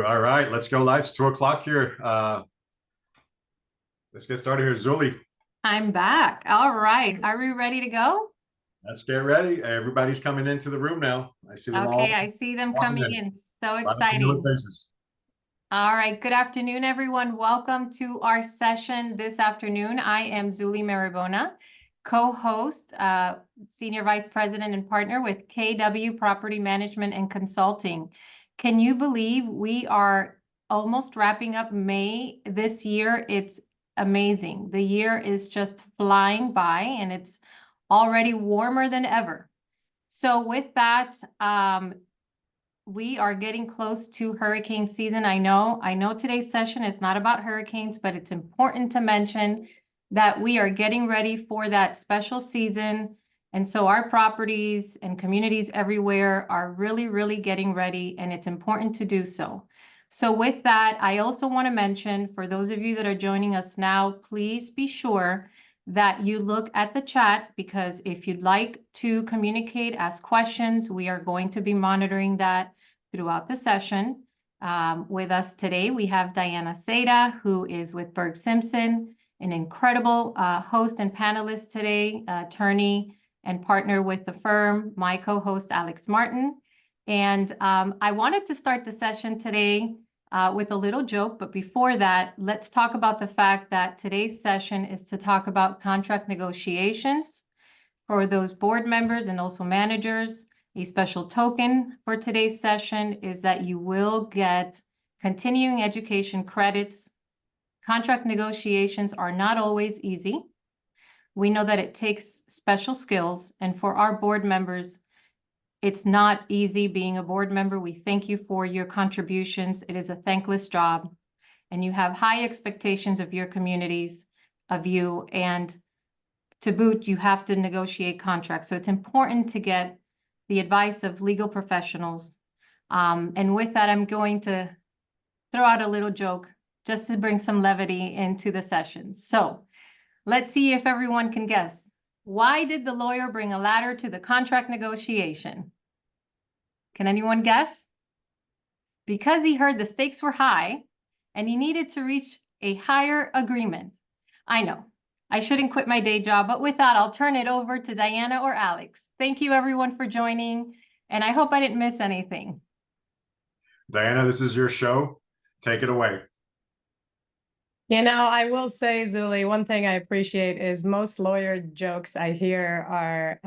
All right, let's go live. It's 2 o'clock here. Let's get started here. Zuli, I'm back. All right. Are we ready to go? let's get ready. Everybody's coming into the room now. I see them all Okay, I see them walking coming in. in. So A lot of familiar exciting. faces. All right. Good afternoon, everyone. Welcome to our session this afternoon. I am Zuli Maribona, co-host, Senior Vice President and Partner with KW Property Management and Consulting. Can you believe we are almost wrapping up May this year? It's amazing. The year is just flying by and it's already warmer than ever. So with that, we are getting close to hurricane season. I know today's session is not about hurricanes, but it's important to mention that we are getting ready for that special season. And so our properties and communities everywhere are really, really getting ready, and it's important to do so. So with that, I also want to mention, for those of you that are joining us now, please be sure that you look at the chat, because if you'd like to communicate, ask questions, we are going to be monitoring that throughout the session. With us today, we have Diana Seda, who is with Berg Simpson, an incredible host and panelist today, attorney and partner with the firm, my co-host Alex Martin. And I wanted to start the session today with a little joke, but before that, let's talk about the fact that today's session is to talk about contract negotiations for those board members and also managers. A special token for today's session is that you will get continuing education credits. Contract negotiations are not always easy. We know that it takes special skills, and for our board members, it's not easy being a board member. We thank you for your contributions. It is a thankless job, and you have high expectations of your communities, of you, and to boot, you have to negotiate contracts. So it's important to get the advice of legal professionals. And with that, I'm going to throw out a little joke just to bring some levity into the session. So let's see if everyone can guess. Why did the lawyer bring a ladder to the contract negotiation? Can anyone guess? Because he heard the stakes were high and he needed to reach a higher agreement. I know, I shouldn't quit my day job, but with that, I'll turn it over to Diana or Alex. Thank you everyone for joining, and I hope I didn't miss anything. Diana, this is your show. Take it away. You know, I will say, Zuli, one thing I appreciate is most lawyer jokes I hear are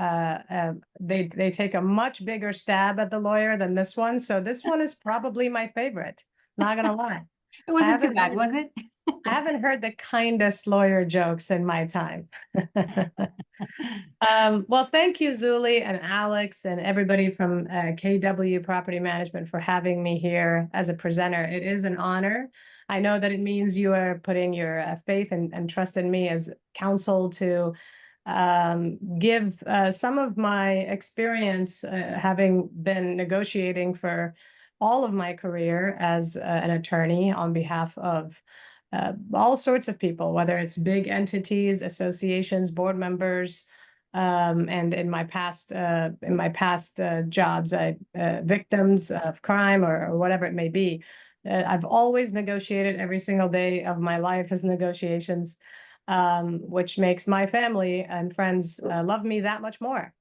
they take a much bigger stab at the lawyer than this one. So this one is probably my favorite. Not gonna lie. It wasn't too bad, was it? I haven't heard the kindest lawyer jokes in my time. Well, thank you, Zuli and Alex and everybody from KW Property Management for having me here as a presenter. It is an honor. I know that it means you are putting your faith and trust in me as counsel to give some of my experience, having been negotiating for all of my career as an attorney on behalf of all sorts of people, whether it's big entities, associations, board members, and in my past jobs, victims of crime or whatever it may be. I've always negotiated. Every single day of my life is negotiations, which makes my family and friends love me that much more.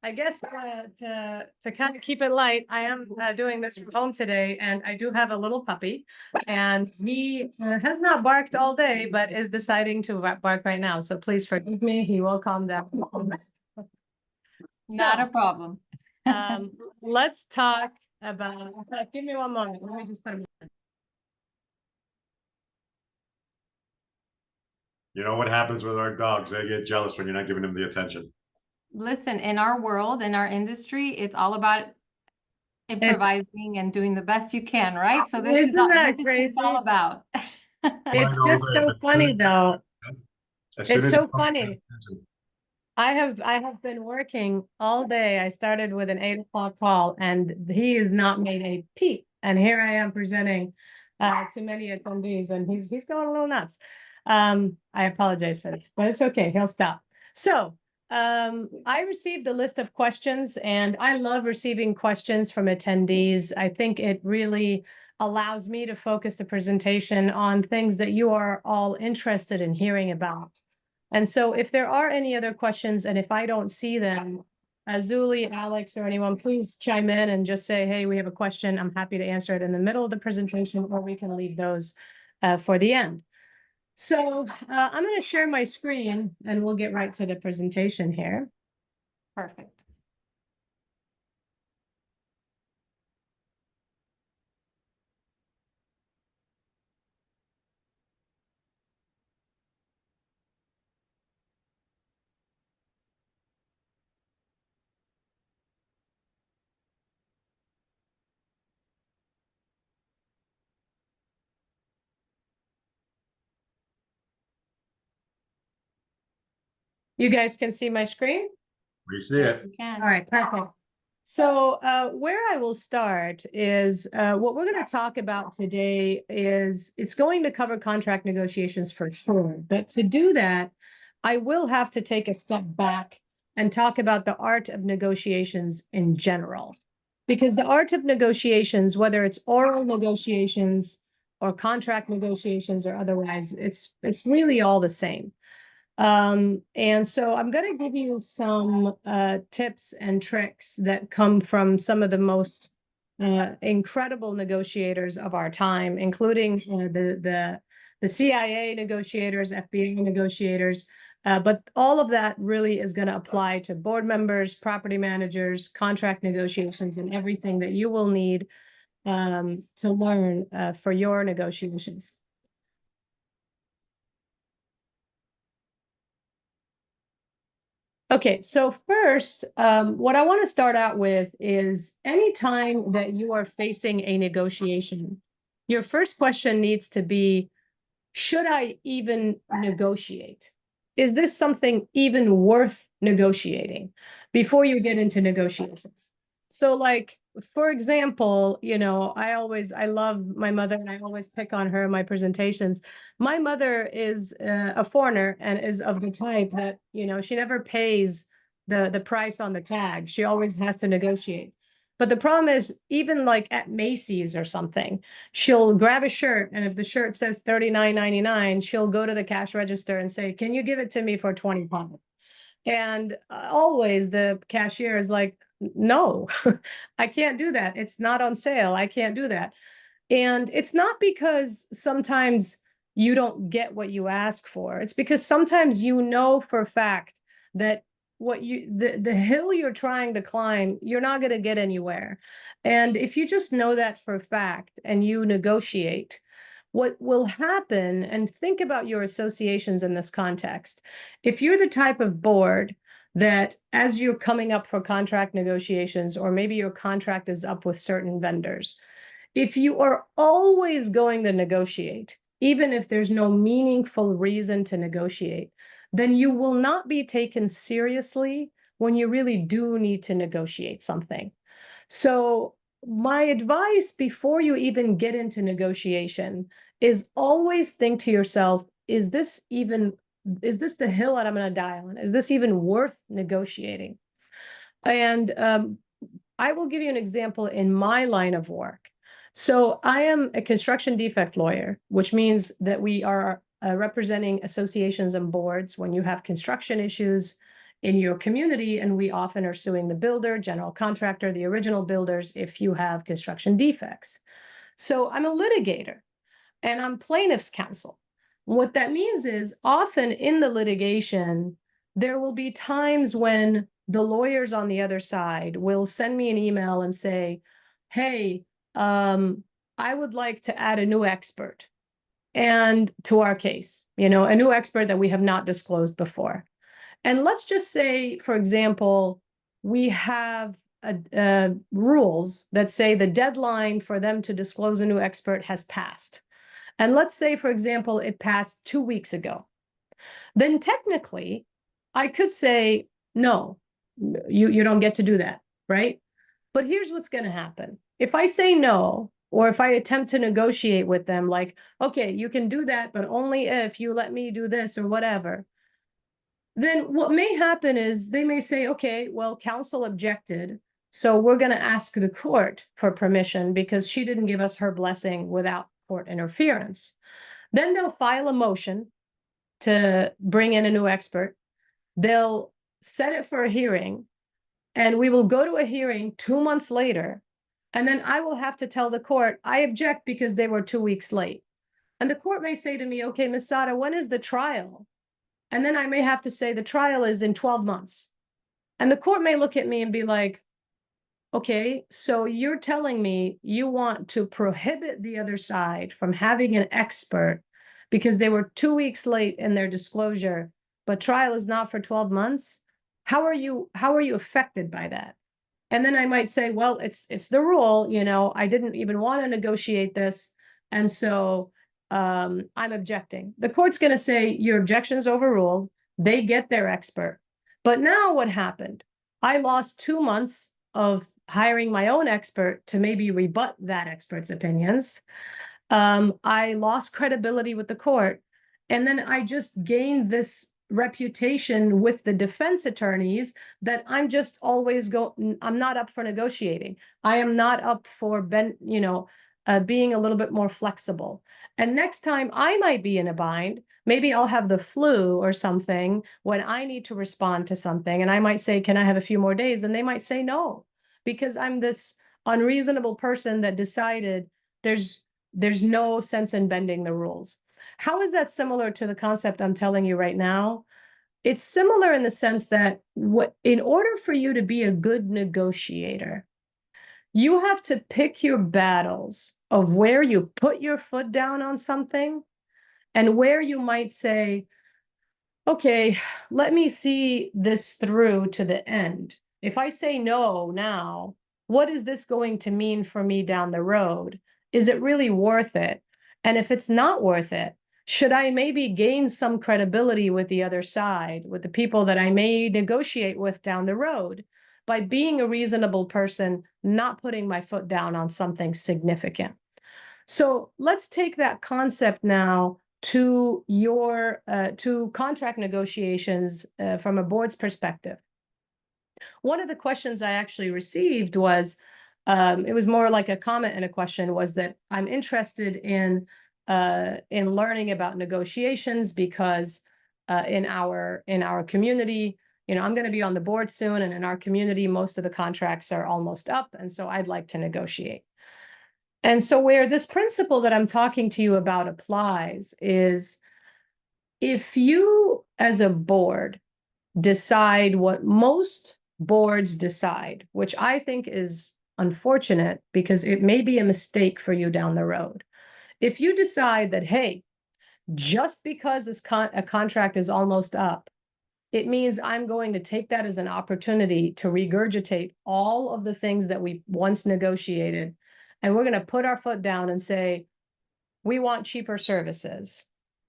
I guess to kind of keep it light, I am doing this from home today, and I do have a little puppy, and he has not barked all day, but is deciding to bark right now. So please forgive me. He will calm down. Not a problem. Let's talk about. Give me one moment. Let me just put him. You know what happens with our dogs? They get jealous when you're not giving them the attention. Listen, in our world, in our industry, it's all about improvising and doing the best you can, right? So this is what it's all about. It's just so funny, though. It's so funny. I have been working all day. I started with an 8 o'clock call, and he has not made a peep. And here I am presenting to many attendees, and he's going a little nuts. I apologize for this, but it's okay. He'll stop. So I received a list of questions, and I love receiving questions from attendees. I think it really allows me to focus the presentation on things that you are all interested in hearing about. And so if there are any other questions, and if I don't see them, Zuli, Alex, or anyone, please chime in and just say, hey, we have a question. I'm happy to answer it in the middle of the presentation, or we can leave those for the end. So I'm going to share my screen and we'll get right to the presentation here. Perfect. You guys can see my screen? We see Yes, it. you can. All right, perfect. So where I will start is what we're going to talk about today is it's going to cover contract negotiations for sure. But to do that, I will have to take a step back and talk about the art of negotiations in general. Because the art of negotiations, whether it's oral negotiations or contract negotiations or otherwise, it's really all the same. And so I'm going to give you some tips and tricks that come from some of the most incredible negotiators of our time, including the CIA negotiators, FBI negotiators. But all of that really is going to apply to board members, property managers, contract negotiations, and everything that you will need to learn for your negotiations. Okay, so first, what I want to start out with is anytime that you are facing a negotiation, your first question needs to be, should I even negotiate? Is this something even worth negotiating before you get into negotiations? So like, for example, I love my mother and I always pick on her in my presentations. My mother is a foreigner and is of the type that, she never pays the price on the tag. She always has to negotiate. But the problem is, even like at Macy's or something, she'll grab a shirt, and if the shirt says $39.99, she'll go to the cash register and say, can you give it to me for $25? And always the cashier is like, no, I can't do that. It's not on sale. I can't do that. And it's not because sometimes you don't get what you ask for. It's because sometimes you know for a fact that the hill you're trying to climb, you're not going to get anywhere. And if you just know that for a fact and you negotiate, what will happen, and think about your associations in this context. If you're the type of board that as you're coming up for contract negotiations, or maybe your contract is up with certain vendors, if you are always going to negotiate, even if there's no meaningful reason to negotiate, then you will not be taken seriously when you really do need to negotiate something. So my advice before you even get into negotiation is always think to yourself, is this the hill that I'm going to die on? Is this even worth negotiating? And I will give you an example in my line of work. So I am a construction defect lawyer, which means that we are representing associations and boards when you have construction issues in your community, and we often are suing the builder, general contractor, the original builders, if you have construction defects. So I'm a litigator and I'm plaintiff's counsel. What that means is often in the litigation, there will be times when the lawyers on the other side will send me an email and say, hey, I would like to add a new expert and to our case, a new expert that we have not disclosed before. And let's just say, for example, we have rules that say the deadline for them to disclose a new expert has passed. And let's say, for example, it passed 2 weeks ago. Then technically, I could say, no, you don't get to do that, right? But here's what's going to happen. If I say no, Or if I attempt to negotiate with them, like, okay, you can do that, but only if you let me do this or whatever. Then what may happen is they may say, okay, well, counsel objected, so we're going to ask the court for permission because she didn't give us her blessing without court interference. Then they'll file a motion to bring in a new expert. They'll set it for a hearing, and we will go to a hearing 2 months later. And then I will have to tell the court, I object because they were 2 weeks late. And the court may say to me, okay, Ms. Sada, when is the trial? And then I may have to say the trial is in 12 months. And the court may look at me and be like, okay, so you're telling me you want to prohibit the other side from having an expert because they were 2 weeks late in their disclosure, but trial is not for 12 months? How are you affected by that? And then I might say, well, it's the rule, I didn't even want to negotiate this. And so I'm objecting. The court's going to say your objection's overruled. They get their expert. But now what happened? I lost 2 months of hiring my own expert to maybe rebut that expert's opinions. I lost credibility with the court. And then I just gained this reputation with the defense attorneys that I'm just always I'm not up for negotiating. I am not up for being a little bit more flexible. And next time I might be in a bind, maybe I'll have the flu or something when I need to respond to something. And I might say, can I have a few more days? And they might say no, because I'm this unreasonable person that decided there's no sense in bending the rules. How is that similar to the concept I'm telling you right now? It's similar in the sense that in order for you to be a good negotiator, you have to pick your battles of where you put your foot down on something and where you might say, okay, let me see this through to the end. If I say no now, what is this going to mean for me down the road? Is it really worth it? And if it's not worth it, should I maybe gain some credibility with the other side, with the people that I may negotiate with down the road, by being a reasonable person, not putting my foot down on something significant? So let's take that concept now to to contract negotiations from a board's perspective. One of the questions I actually received was, it was more like a comment and a question, was that I'm interested in learning about negotiations because in our community, I'm going to be on the board soon, and in our community, most of the contracts are almost up, and so I'd like to negotiate. And so where this principle that I'm talking to you about applies is, if you as a board decide what most boards decide, which I think is unfortunate because it may be a mistake for you down the road. If you decide that, hey, just because a contract is almost up, it means I'm going to take that as an opportunity to regurgitate all of the things that we once negotiated. And we're going to put our foot down and say, we want cheaper services.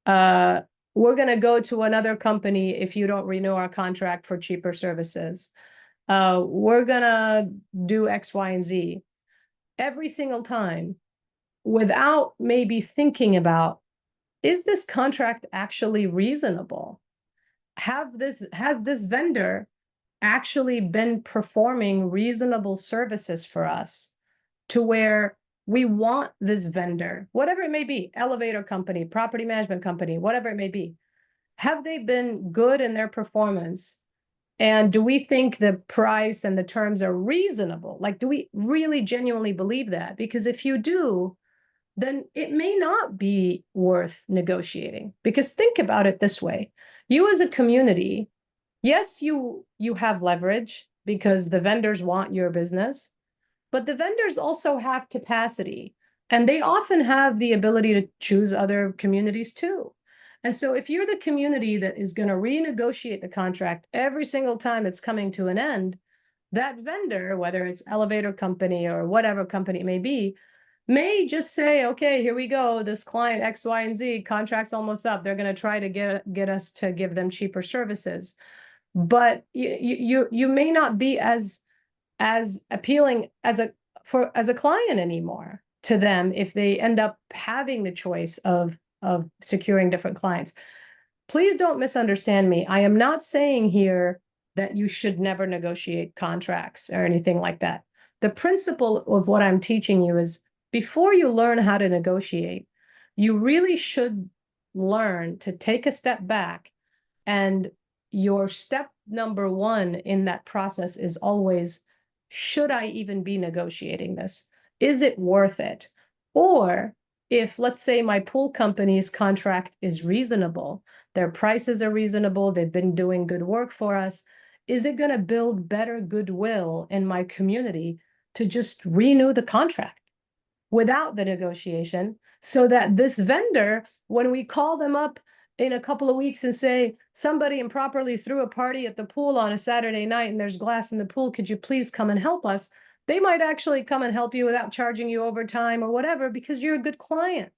We're going to go to another company if you don't renew our contract for cheaper services. We're going to do X, Y, and Z every single time without maybe thinking about, is this contract actually reasonable? Has this vendor actually been performing reasonable services for us to where we want this vendor, whatever it may be, elevator company, property management company, whatever it may be, have they been good in their performance? And do we think the price and the terms are reasonable? Like, do we really genuinely believe that? Because if you do, then it may not be worth negotiating. Because think about it this way. You as a community, yes, you have leverage because the vendors want your business, but the vendors also have capacity, and they often have the ability to choose other communities too. And so if you're the community that is going to renegotiate the contract every single time it's coming to an end, that vendor, whether it's elevator company or whatever company it may just say, okay, here we go. This client X, Y, and Z contract's almost up. They're going to try to get us to give them cheaper services. But you may not be as appealing as a client anymore. to them if they end up having the choice of securing different clients. Please don't misunderstand me. I am not saying here that you should never negotiate contracts or anything like that. The principle of what I'm teaching you is before you learn how to negotiate, you really should learn to take a step back, and your step number one in that process is always, should I even be negotiating this? Is it worth it? Or if, let's say, my pool company's contract is reasonable, their prices are reasonable, they've been doing good work for us, is it going to build better goodwill in my community to just renew the contract without the negotiation, so that this vendor, when we call them up in a couple of weeks and say, somebody improperly threw a party at the pool on a Saturday night and there's glass in the pool, could you please come and help us? They might actually come and help you without charging you overtime or whatever, because you're a good client.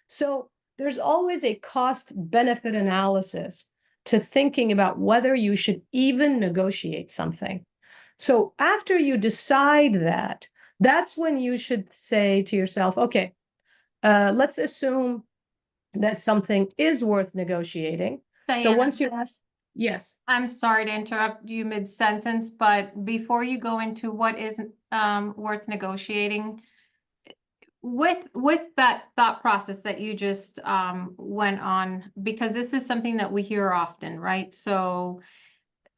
So there's always a cost benefit analysis to thinking about whether you should even negotiate something. So after you decide that, that's when you should say to yourself, okay, let's assume that something is worth negotiating. So Diana, once you ask, yes, I'm sorry to interrupt you mid-sentence, but before you go into what is worth negotiating, with that thought process that you just went on, because this is something that we hear often, right? So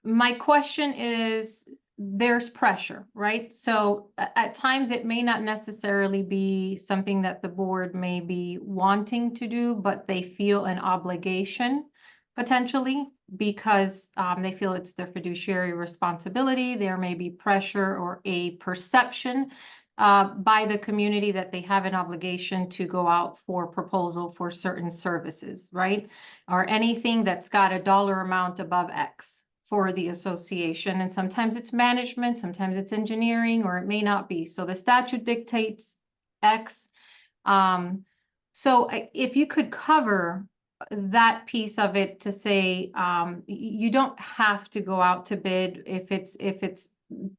my question is, there's pressure, right? So at times it may not necessarily be something that the board may be wanting to do, but they feel an obligation potentially because they feel it's their fiduciary responsibility. There may be pressure or a perception by the community that they have an obligation to go out for proposal for certain services, right? Or anything that's got a dollar amount above X for the association. And sometimes it's management, sometimes it's engineering, or it may not be. So the statute dictates X. So if you could cover that piece of it to say, you don't have to go out to bid if it's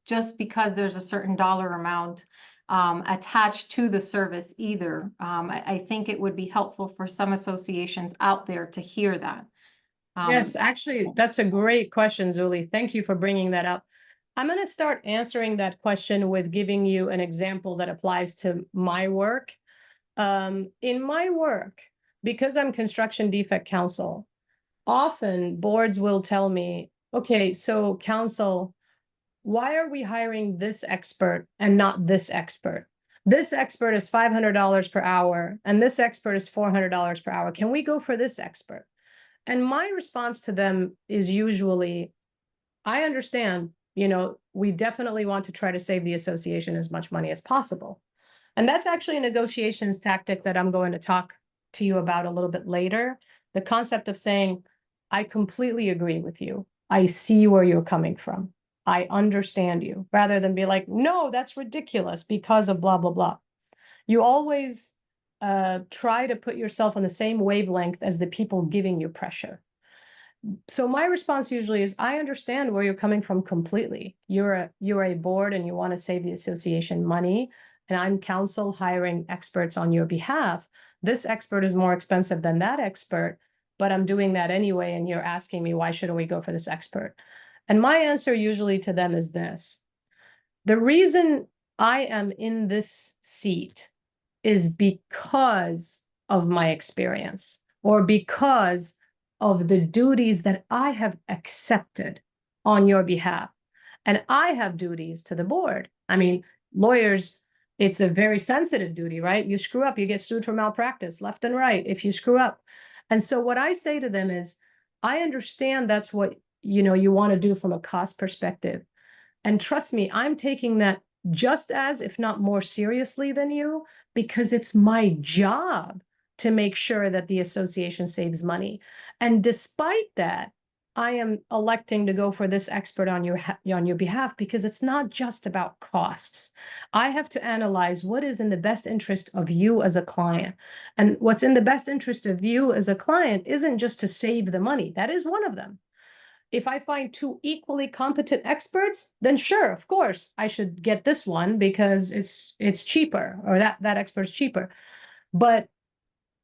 just because there's a certain dollar amount attached to the service either. I think it would be helpful for some associations out there to hear that. Yes, actually, that's a great question, Zuli. Thank you for bringing that up. I'm going to start answering that question with giving you an example that applies to my work. In my work, because I'm construction defect counsel, often boards will tell me, okay, so counsel, why are we hiring this expert and not this expert? This expert is $500 per hour, and this expert is $400 per hour. Can we go for this expert? And my response to them is usually, I understand, we definitely want to try to save the association as much money as possible. And that's actually a negotiations tactic that I'm going to talk to you about a little bit later. The concept of saying, I completely agree with you. I see where you're coming from. I understand you, rather than be like, no, that's ridiculous because of blah, blah, blah. You always try to put yourself on the same wavelength as the people giving you pressure. So my response usually is, I understand where you're coming from completely. You're a board and you want to save the association money, and I'm counsel hiring experts on your behalf. This expert is more expensive than that expert, but I'm doing that anyway, and you're asking me, why shouldn't we go for this expert? And my answer usually to them is this: the reason I am in this seat is because of my experience, or because of the duties that I have accepted on your behalf. And I have duties to the board. I mean, lawyers, it's a very sensitive duty, right? You screw up, you get sued for malpractice left and right if you screw up. And so what I say to them is, I understand that's what you want to do from a cost perspective. And trust me, I'm taking that just as, if not more seriously than you, because it's my job to make sure that the association saves money. And despite that, I am electing to go for this expert on your behalf, because it's not just about costs. I have to analyze what is in the best interest of you as a client. And what's in the best interest of you as a client isn't just to save the money. That is one of them. If I find two equally competent experts, then sure, of course, I should get this one because it's cheaper, or that expert's cheaper. But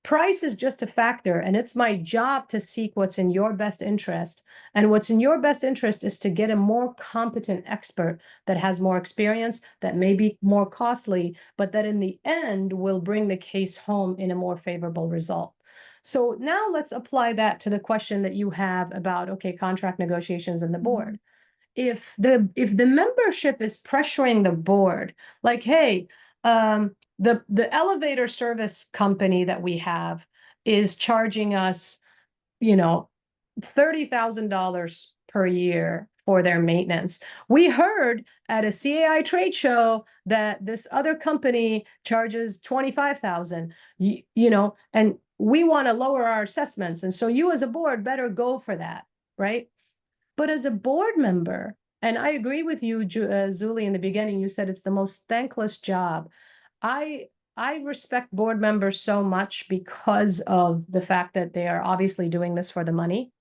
price is just a factor, and it's my job to seek what's in your best interest. And what's in your best interest is to get a more competent expert that has more experience, that may be more costly, but that in the end will bring the case home in a more favorable result. So now let's apply that to the question that you have about, okay, contract negotiations and the board. If the membership is pressuring the board, like, hey, the elevator service company that we have is charging us, you know, $30,000 per year for their maintenance. We heard at a CAI trade show that this other company charges 25,000, you know, and we want to lower our assessments. And so you as a board better go for that, right? But as a board member, and I agree with you, Zuli, in the beginning, you said it's the most thankless job. I respect board members so much because of the fact that they are obviously doing this for the money.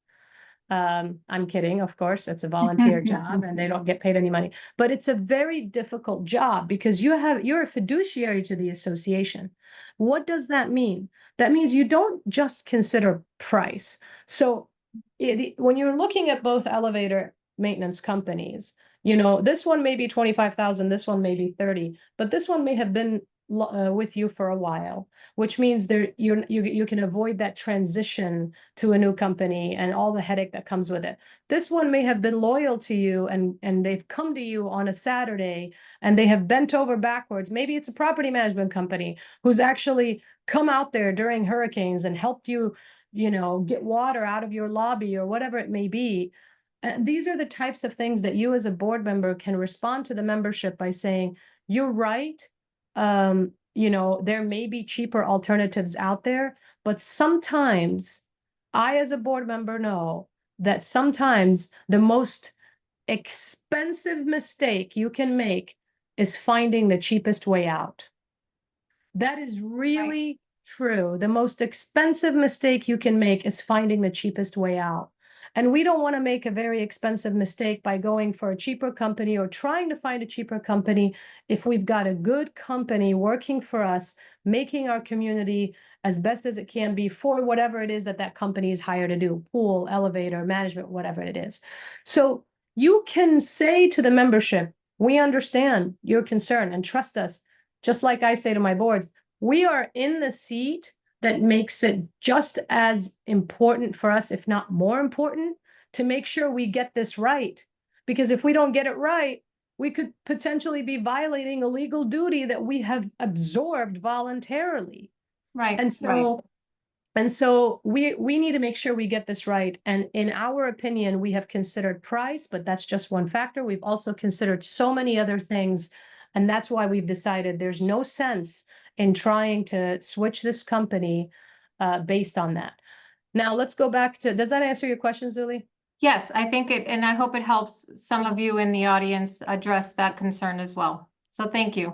I'm kidding, of course, it's a volunteer job and they don't get paid any money, but it's a very difficult job because you're a fiduciary to the association. What does that mean? That means you don't just consider price. So when you're looking at both elevator maintenance companies, you know, this one may be 25,000, this one may be 30, but this one may have been with you for a while, which means you can avoid that transition to a new company and all the headache that comes with it. This one may have been loyal to you and they've come to you on a Saturday and they have bent over backwards. Maybe it's a property management company who's actually come out there during hurricanes and helped you, you know, get water out of your lobby or whatever it may be. And these are the types of things that you as a board member can respond to the membership by saying, you're right. You know, there may be cheaper alternatives out there, but sometimes I, as a board member, know that sometimes the most expensive mistake you can make is finding the cheapest way out. That is really true. The most expensive mistake you can make is finding the cheapest way out. And we don't want to make a very expensive mistake by going for a cheaper company or trying to find a cheaper company if we've got a good company working for us, making our community as best as it can be for whatever it is that that company is hired to do, pool, elevator, management, whatever it is. So you can say to the membership, we understand your concern and trust us. Just like I say to my boards, we are in the seat that makes it just as important for us, if not more important, to make sure we get this right. Because if we don't get it right, we could potentially be violating a legal duty that we have absorbed voluntarily. Right. And so we need to make sure we get this right. And in our opinion, we have considered price, but that's just one factor. We've also considered so many other things. And that's why we've decided there's no sense in trying to switch this company based on that. Now let's go back to, does that answer your question, Zuli? Yes, I think it, and I hope it helps some of you in the audience address that concern as well. So thank you.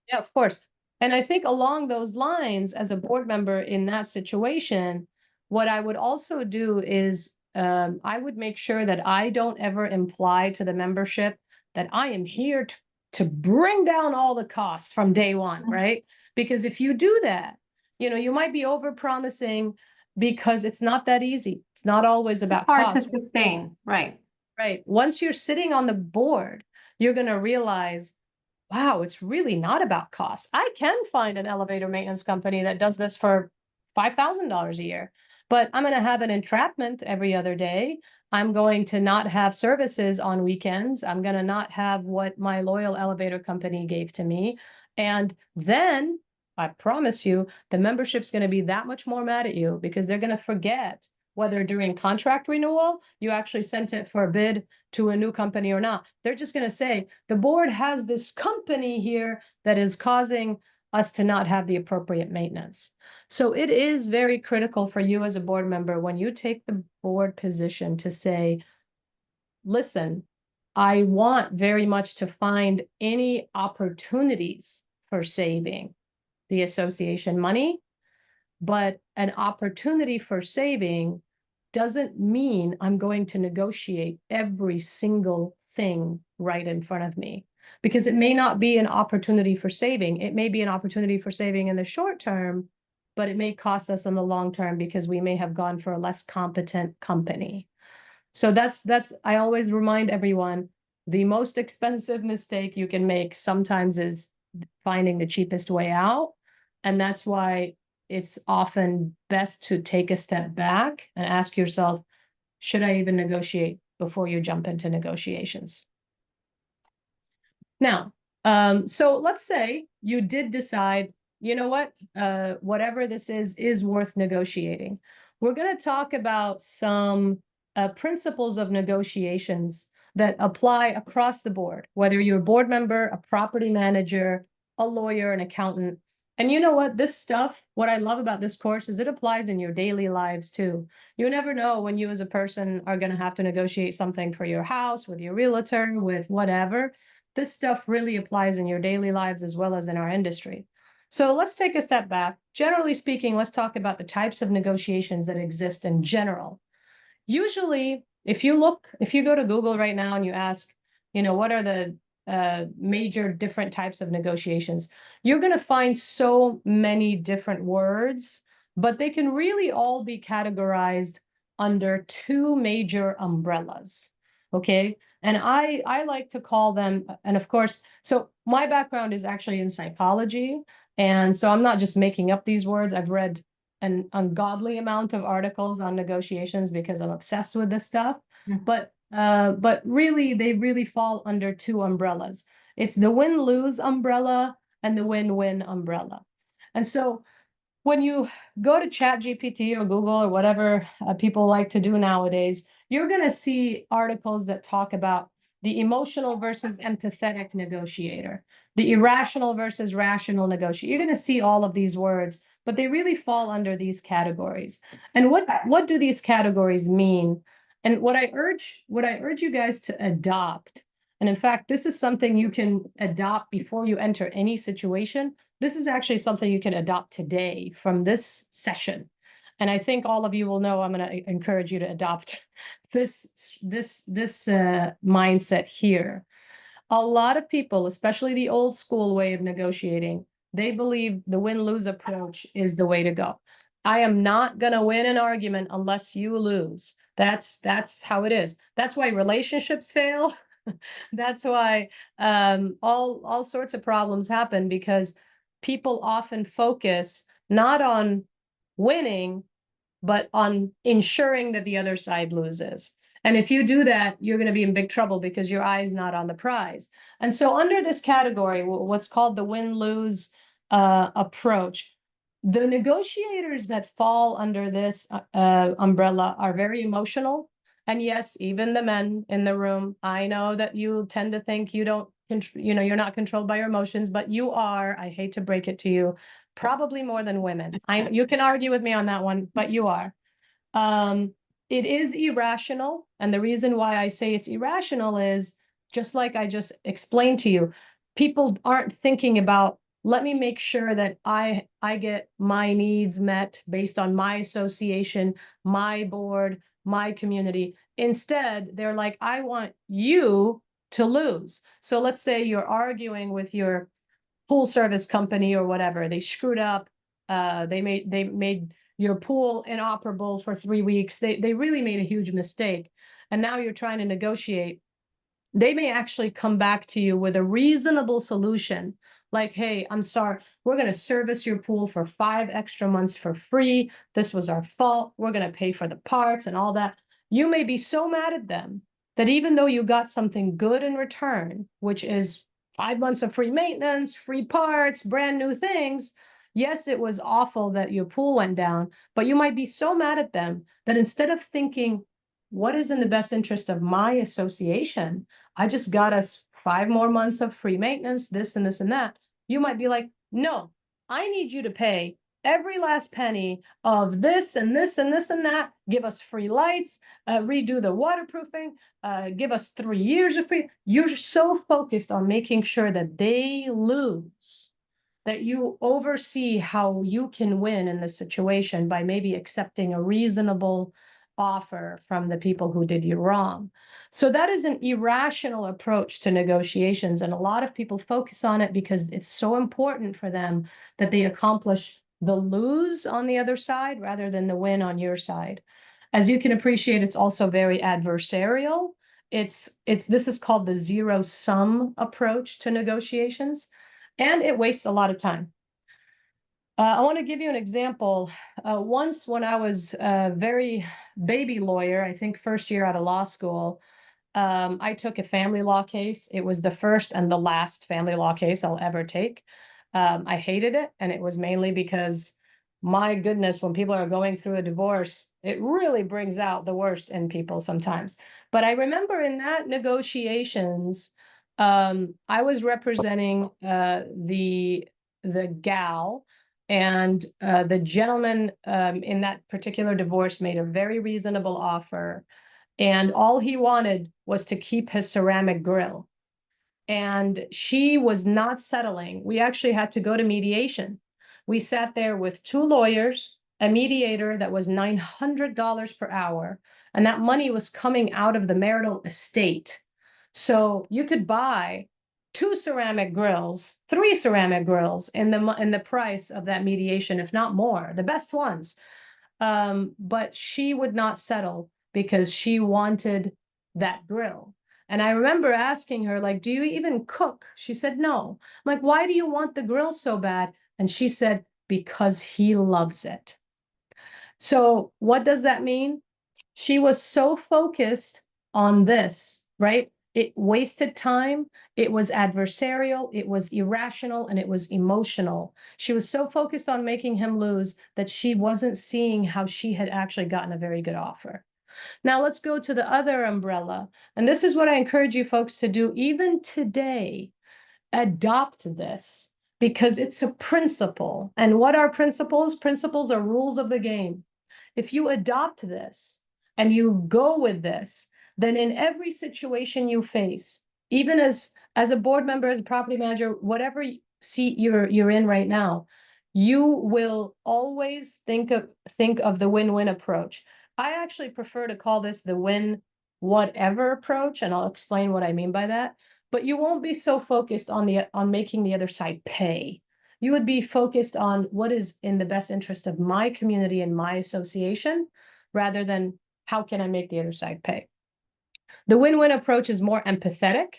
Yeah, of course. And I think along those lines, as a board member in that situation, what I would also do is I would make sure that I don't ever imply to the membership that I am here to bring down all the costs from day one, right? Because if you do that, you know, you might be over promising because it's not that easy. It's not always about Hard to cost. sustain, right? Right. Once you're sitting on the board, you're going to realize, wow, it's really not about cost. I can find an elevator maintenance company that does this for $5,000 a year, but I'm going to have an entrapment every other day. I'm going to not have services on weekends. I'm going to not have what my loyal elevator company gave to me. And then I promise you, the membership's going to be that much more mad at you because they're going to forget whether during contract renewal, you actually sent it for a bid to a new company or not. They're just going to say, the board has this company here that is causing us to not have the appropriate maintenance. So it is very critical for you as a board member when you take the board position to say, listen, I want very much to find any opportunities for saving the association money, but an opportunity for saving doesn't mean I'm going to negotiate every single thing right in front of me, because it may not be an opportunity for saving. It may be an opportunity for saving in the short term, but it may cost us in the long term because we may have gone for a less competent company. So that's I always remind everyone, the most expensive mistake you can make sometimes is finding the cheapest way out. And that's why it's often best to take a step back and ask yourself, should I even negotiate before you jump into negotiations? Now, so let's say you did decide, you know what, whatever this is worth negotiating. We're going to talk about some principles of negotiations that apply across the board, whether you're a board member, a property manager, a lawyer, an accountant. And you know what, this stuff, what I love about this course is it applies in your daily lives too. You never know when you as a person are going to have to negotiate something for your house, with your realtor, with whatever. This stuff really applies in your daily lives as well as in our industry. So let's take a step back. Generally speaking, let's talk about the types of negotiations that exist in general. Usually, if you go to Google right now and you ask, what are the major different types of negotiations, you're going to find so many different words, but they can really all be categorized under two major umbrellas. Okay. And I like to call them, and of course, so my background is actually in psychology. And so I'm not just making up these words. I've read an ungodly amount of articles on negotiations because I'm obsessed with this stuff. But really, they really fall under two umbrellas. It's the win-lose umbrella and the win-win umbrella. And so when you go to ChatGPT or Google or whatever people like to do nowadays, you're going to see articles that talk about the emotional versus empathetic negotiator, the irrational versus rational negotiator. You're going to see all of these words, but they really fall under these categories. And what do these categories mean? And what I urge you guys to adopt, and in fact, this is something you can adopt before you enter any situation. This is actually something you can adopt today from this session. And I think all of you will know I'm going to encourage you to adopt this mindset here. A lot of people, especially the old school way of negotiating, they believe the win-lose approach is the way to go. I am not going to win an argument unless you lose. That's how it is. That's why relationships fail. That's why all sorts of problems happen, because people often focus not on winning, but on ensuring that the other side loses. And if you do that, you're going to be in big trouble because your eye is not on the prize. And so under this category, what's called the win-lose approach, the negotiators that fall under this umbrella are very emotional. And yes, even the men in the room, I know that you tend to think you don't, you're not controlled by your emotions, but you are. I hate to break it to you, probably more than women. You can argue with me on that one, but you are. It is irrational. And the reason why I say it's irrational is, just like I just explained to you, people aren't thinking about, let me make sure that I get my needs met based on my association, my board, my community. Instead, they're like, I want you to lose. So let's say you're arguing with your pool service company or whatever. They screwed up. They made your pool inoperable for 3 weeks. They really made a huge mistake. And now you're trying to negotiate. They may actually come back to you with a reasonable solution. Like, hey, I'm sorry, we're going to service your pool for 5 extra months for free. This was our fault. We're going to pay for the parts and all that. You may be so mad at them that even though you got something good in return, which is 5 months of free maintenance, free parts, brand new things. Yes, it was awful that your pool went down, but you might be so mad at them that instead of thinking, what is in the best interest of my association? I just got us 5 more months of free maintenance, this and this and that. You might be like, no, I need you to pay every last penny of this and this and this and that. Give us free lights, redo the waterproofing, give us 3 years of free. You're so focused on making sure that they lose, that you oversee how you can win in this situation by maybe accepting a reasonable offer from the people who did you wrong. So that is an irrational approach to negotiations. And a lot of people focus on it because it's so important for them that they accomplish the lose on the other side rather than the win on your side. As you can appreciate, it's also very adversarial. This is called the zero sum approach to negotiations, and it wastes a lot of time. I want to give you an example. Once when I was a very baby lawyer, I think first year out of law school, I took a family law case. It was the first and the last family law case I'll ever take. I hated it, and it was mainly because, my goodness, when people are going through a divorce, it really brings out the worst in people sometimes. But I remember in that negotiations, I was representing the gal, and the gentleman in that particular divorce made a very reasonable offer, and all he wanted was to keep his ceramic grill. And she was not settling. We actually had to go to mediation. We sat there with two lawyers, a mediator that was $900 per hour, and that money was coming out of the marital estate. So you could buy 3 ceramic grills in the price of that mediation, if not more, the best ones. But she would not settle because she wanted that grill. And I remember asking her, like, do you even cook? She said, no. I'm like, why do you want the grill so bad? And she said, because he loves it. So what does that mean? She was so focused on this, right? It wasted time, it was adversarial, it was irrational, and it was emotional. She was so focused on making him lose that she wasn't seeing how she had actually gotten a very good offer. Now let's go to the other umbrella. And this is what I encourage you folks to do even today. Adopt this because it's a principle. And what are principles? Principles are rules of the game. If you adopt this and you go with this, then in every situation you face, even as a board member, as a property manager, whatever seat you're in right now, you will always think of the win-win approach. I actually prefer to call this the win whatever approach, and I'll explain what I mean by that. But you won't be so focused on making the other side pay. You would be focused on what is in the best interest of my community and my association, rather than how can I make the other side pay. The win-win approach is more empathetic.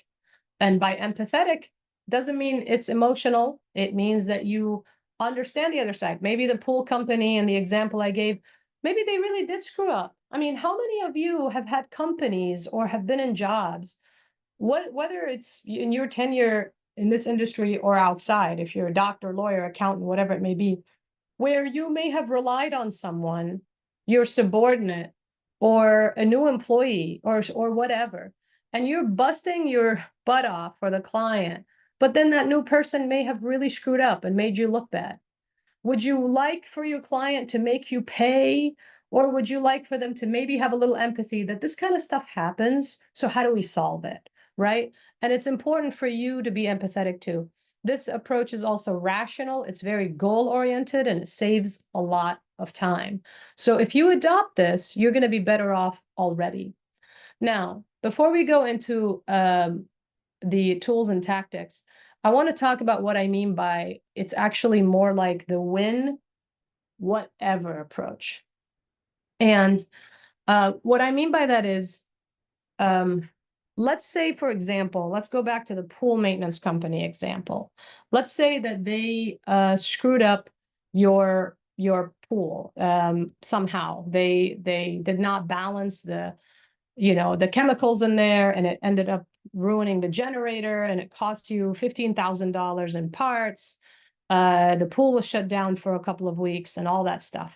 And by empathetic, doesn't mean it's emotional. It means that you understand the other side. Maybe the pool company and the example I gave, maybe they really did screw up. I mean, how many of you have had companies or have been in jobs, whether it's in your tenure in this industry or outside, if you're a doctor, lawyer, accountant, whatever it may be, where you may have relied on someone, your subordinate, or a new employee, or whatever, and you're busting your butt off for the client, but then that new person may have really screwed up and made you look bad. Would you like for your client to make you pay, or would you like for them to maybe have a little empathy that this kind of stuff happens, so how do we solve it, right? And it's important for you to be empathetic too. This approach is also rational, it's very goal-oriented, and it saves a lot of time. So if you adopt this, you're going to be better off already. Now, before we go into the tools and tactics, I want to talk about what I mean by it's actually more like the win whatever approach. And what I mean by that is, let's say, for example, let's go back to the pool maintenance company example. Let's say that they screwed up your pool somehow. They did not balance the chemicals in there, and it ended up ruining the generator, and it cost you $15,000 in parts. The pool was shut down for a couple of weeks and all that stuff.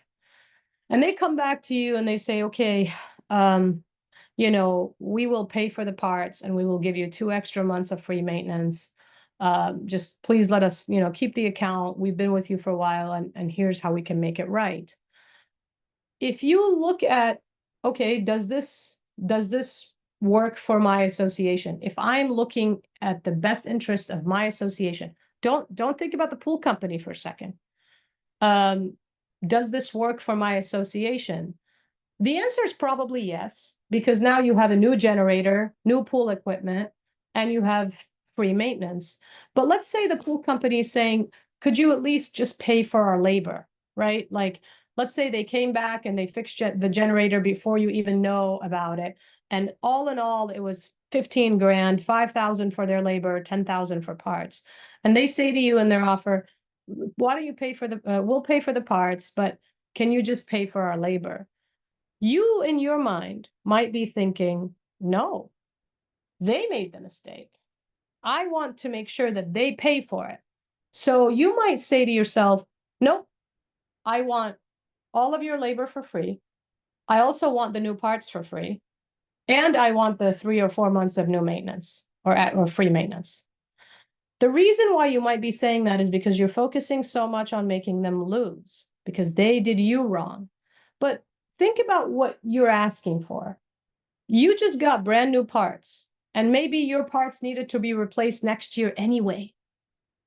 And they come back to you and they say, okay, we will pay for the parts and we will give you 2 extra months of free maintenance. Just please let us, keep the account. We've been with you for a while, and here's how we can make it right. If you look at, okay, does this work for my association? If I'm looking at the best interest of my association, don't think about the pool company for a second. Does this work for my association? The answer is probably yes, because now you have a new generator, new pool equipment, and you have free maintenance. But let's say the pool company is saying, could you at least just pay for our labor, right? Like, let's say they came back and they fixed the generator before you even know about it. And all in all, it was 15 grand, 5,000 for their labor, 10,000 for parts. And they say to you in their offer, why don't you pay for we'll pay for the parts, but can you just pay for our labor? You in your mind might be thinking, no, they made the mistake. I want to make sure that they pay for it. So you might say to yourself, nope, I want all of your labor for free. I also want the new parts for free. And I want the 3 or 4 months of new maintenance or free maintenance. The reason why you might be saying that is because you're focusing so much on making them lose because they did you wrong. But think about what you're asking for. You just got brand new parts, and maybe your parts needed to be replaced next year anyway.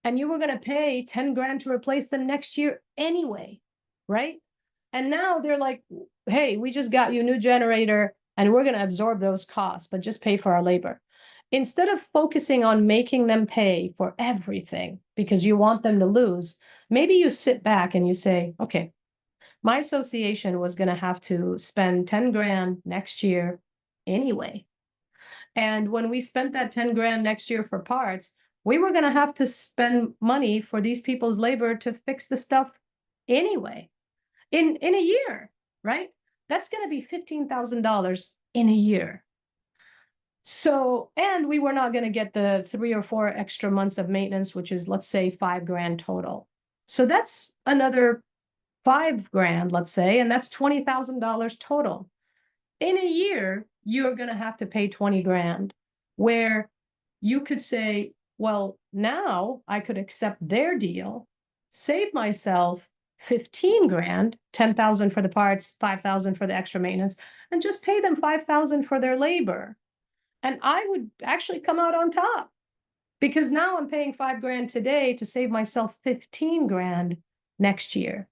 And you were going to pay 10 grand to replace them next year anyway, right? And now they're like, hey, we just got you a new generator and we're going to absorb those costs, but just pay for our labor. Instead of focusing on making them pay for everything because you want them to lose, maybe you sit back and you say, okay, my association was going to have to spend 10 grand next year anyway. And when we spent that 10 grand next year for parts, we were going to have to spend money for these people's labor to fix the stuff anyway in a year, right? That's going to be $15,000 in a year. So, and we were not going to get the 3 or 4 extra months of maintenance, which is, let's say, 5 grand total. So that's another 5 grand, let's say, and that's $20,000 total. In a year, you're going to have to pay 20 grand, where you could say, well, now I could accept their deal, save myself 15 grand, 10,000 for the parts, 5,000 for the extra maintenance, and just pay them 5,000 for their labor. And I would actually come out on top because now I'm paying 5 grand today to save myself 15 grand next year.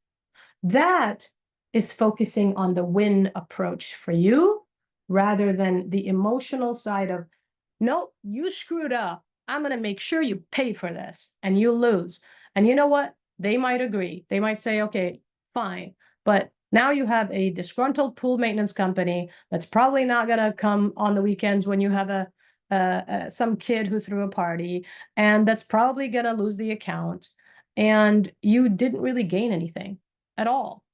That is focusing on the win approach for you rather than the emotional side of, no, you screwed up. I'm going to make sure you pay for this and you lose. And you know what? They might agree. They might say, okay, fine. But now you have a disgruntled pool maintenance company that's probably not going to come on the weekends when you have some kid who threw a party, and that's probably going to lose the account. And you didn't really gain anything at all.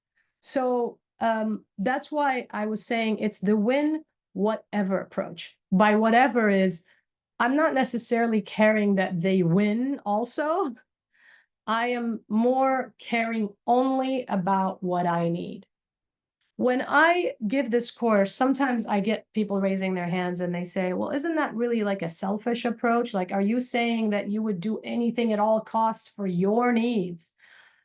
So that's why I was saying it's the win whatever approach. By whatever is, I'm not necessarily caring that they win also. I am more caring only about what I need. When I give this course, sometimes I get people raising their hands and they say, well, isn't that really like a selfish approach? Like, are you saying that you would do anything at all costs for your needs?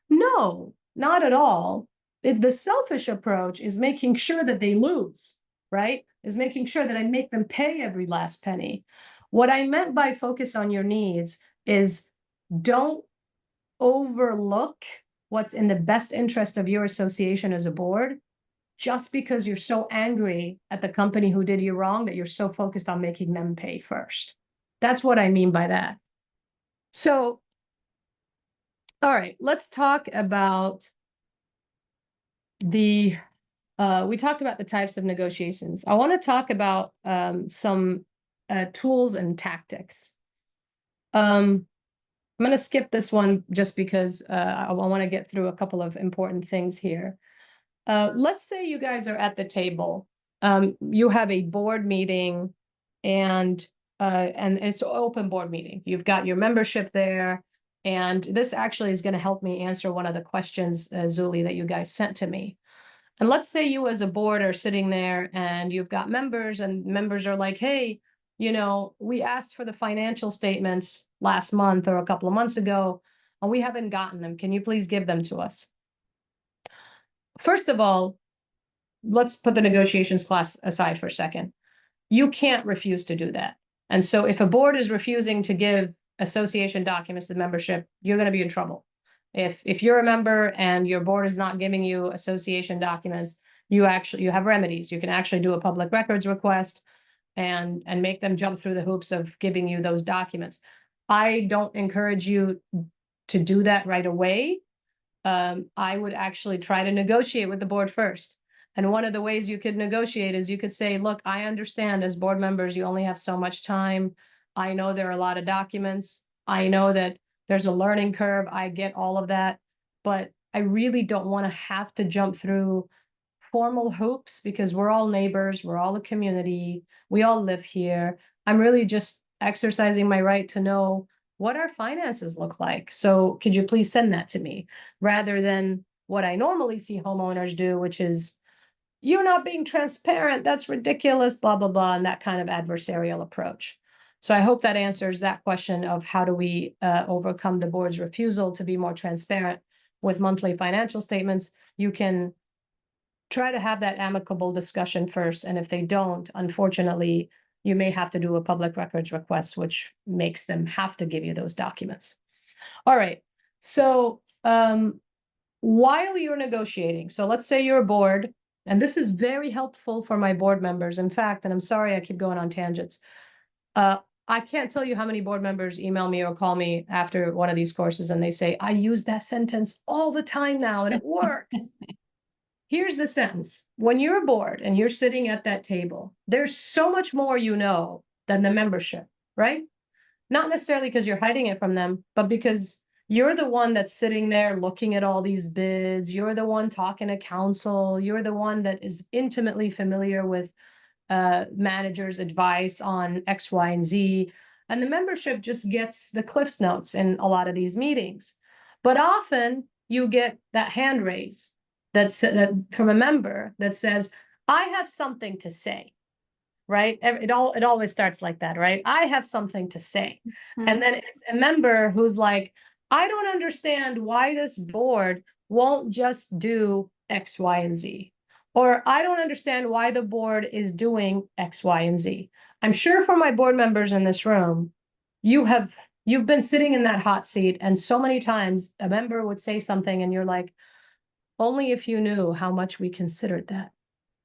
No, not at all. The selfish approach is making sure that they lose, right? Is making sure that I make them pay every last penny. What I meant by focus on your needs is don't overlook what's in the best interest of your association as a board just because you're so angry at the company who did you wrong that you're so focused on making them pay first. That's what I mean by that. So, all right, let's talk about we talked about the types of negotiations. I want to talk about some tools and tactics. I'm going to skip this one just because I want to get through a couple of important things here. Let's say you guys are at the table. You have a board meeting, and it's an open board meeting. You've got your membership there, and this actually is going to help me answer one of the questions, Zuli, that you guys sent to me. And let's say you as a board are sitting there and you've got members, and members are like, hey, you know, we asked for the financial statements last month or a couple of months ago, and we haven't gotten them. Can you please give them to us? First of all, let's put the negotiations class aside for a second. You can't refuse to do that. And so if a board is refusing to give association documents to membership, you're going to be in trouble. If you're a member and your board is not giving you association documents, you have remedies. You can actually do a public records request and make them jump through the hoops of giving you those documents. I don't encourage you to do that right away. I would actually try to negotiate with the board first. And one of the ways you could negotiate is you could say, look, I understand as board members, you only have so much time. I know there are a lot of documents. I know that there's a learning curve. I get all of that, but I really don't want to have to jump through formal hoops because we're all neighbors. We're all a community. We all live here. I'm really just exercising my right to know what our finances look like. So could you please send that to me rather than what I normally see homeowners do, which is you're not being transparent. That's ridiculous, blah, blah, blah, and that kind of adversarial approach. So I hope that answers that question of how do we overcome the board's refusal to be more transparent with monthly financial statements. You can try to have that amicable discussion first. And if they don't, unfortunately, you may have to do a public records request, which makes them have to give you those documents. All right. So while you're negotiating, so let's say you're a board, and this is very helpful for my board members. In fact, and I'm sorry I keep going on tangents. I can't tell you how many board members email me or call me after one of these courses and they say, I use that sentence all the time now and it works. Here's the sentence. When you're bored and you're sitting at that table, there's so much more you know than the membership, right? Not necessarily because you're hiding it from them, but because you're the one that's sitting there looking at all these bids. You're the one talking to counsel. You're the one that is intimately familiar with managers' advice on X, Y, and Z. And the membership just gets the Cliffs Notes in a lot of these meetings. But often you get that hand raise that from a member that says, I have something to say, right? It always starts like that, right? I have something to say. Mhm. And then it's a member who's like, I don't understand why this board won't just do X, Y, and Z. Or I don't understand why the board is doing X, Y, and Z. I'm sure for my board members in this room, you've been sitting in that hot seat, and so many times a member would say something and you're like, only if you knew how much we considered that.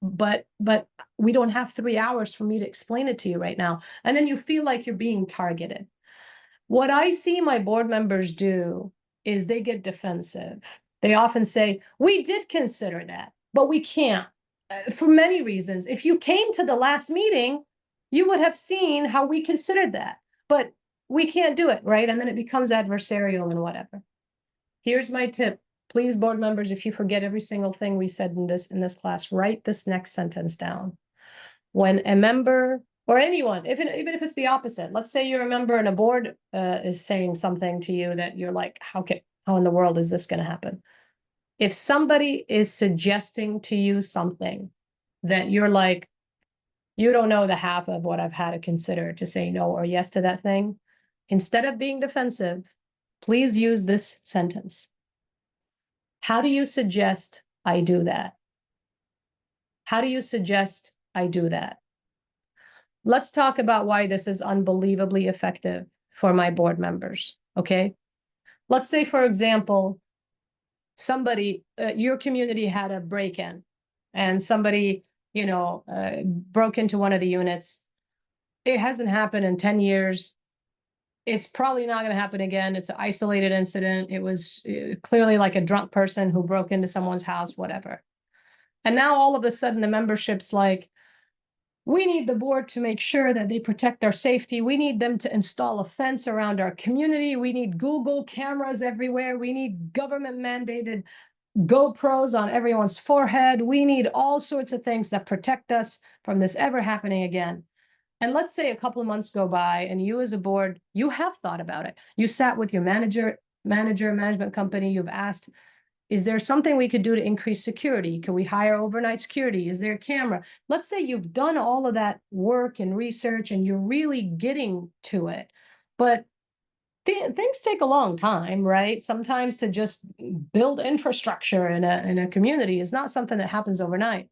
But we don't have 3 hours for me to explain it to you right now. And then you feel like you're being targeted. What I see my board members do is they get defensive. They often say, we did consider that, but we can't for many reasons. If you came to the last meeting, you would have seen how we considered that, but we can't do it, right? And then it becomes adversarial and whatever. Here's my tip. Please, board members, if you forget every single thing we said in this class, write this next sentence down. When a member or anyone, even if it's the opposite, let's say you're a member and a board is saying something to you that you're like, how in the world is this going to happen? If somebody is suggesting to you something that you're like, you don't know the half of what I've had to consider to say no or yes to that thing, instead of being defensive, please use this sentence. How do you suggest I do that? How do you suggest I do that? Let's talk about why this is unbelievably effective for my board members, okay? Let's say, for example, somebody, your community had a break-in and somebody, broke into one of the units. It hasn't happened in 10 years. It's probably not going to happen again. It's an isolated incident. It was clearly like a drunk person who broke into someone's house, whatever. And now all of a sudden the membership's like, we need the board to make sure that they protect their safety. We need them to install a fence around our community. We need Google cameras everywhere. We need government mandated GoPros on everyone's forehead. We need all sorts of things that protect us from this ever happening again. And let's say a couple of months go by and you as a board, you have thought about it. You sat with your management company. You've asked, is there something we could do to increase security? Can we hire overnight security? Is there a camera? Let's say you've done all of that work and research and you're really getting to it. But things take a long time, right? Sometimes to just build infrastructure in a community is not something that happens overnight.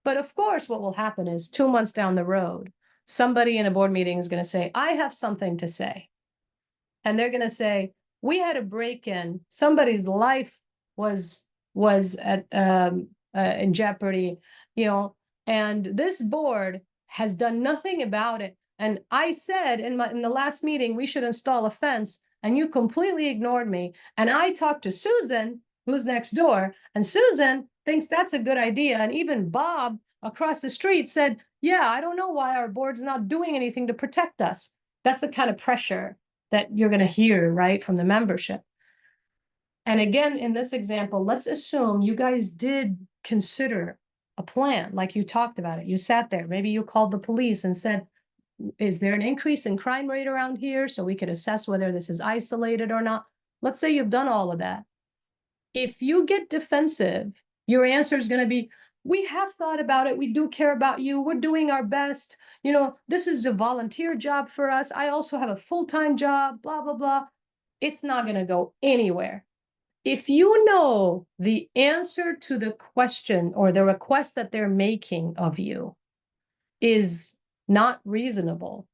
But of course, what will happen is 2 months down the road, somebody in a board meeting is going to say, I have something to say. And they're going to say, we had a break-in, somebody's life was in jeopardy, and this board has done nothing about it. And I said in the last meeting, we should install a fence, and you completely ignored me. And I talked to Susan, who's next door, and Susan thinks that's a good idea. And even Bob across the street said, yeah, I don't know why our board's not doing anything to protect us. That's the kind of pressure that you're going to hear, right, from the membership. And again, in this example, let's assume you guys did consider a plan, like you talked about it. You sat there, maybe you called the police and said, is there an increase in crime rate around here so we could assess whether this is isolated or not? Let's say you've done all of that. If you get defensive, your answer is going to be, we have thought about it. We do care about you. We're doing our best. This is a volunteer job for us. I also have a full-time job, blah, blah, blah. It's not going to go anywhere. If you know the answer to the question or the request that they're making of you is not reasonable,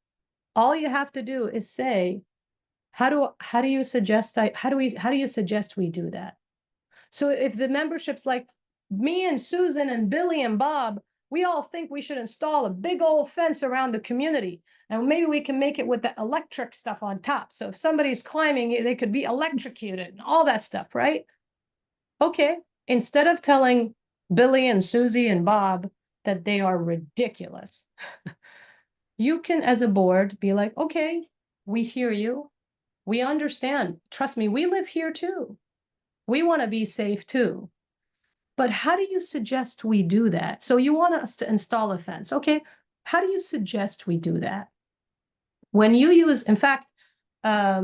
all you have to do is say, how do you suggest we do that? So if the membership's like, me and Susan and Billy and Bob, we all think we should install a big old fence around the community, and maybe we can make it with the electric stuff on top. So if somebody's climbing, they could be electrocuted and all that stuff, right? Okay, instead of telling Billy and Susie and Bob that they are ridiculous, you can, as a board, be like, okay, we hear you. We understand. Trust me, we live here too. We want to be safe too. But how do you suggest we do that? So you want us to install a fence. Okay, how do you suggest we do that? When you use, in fact, I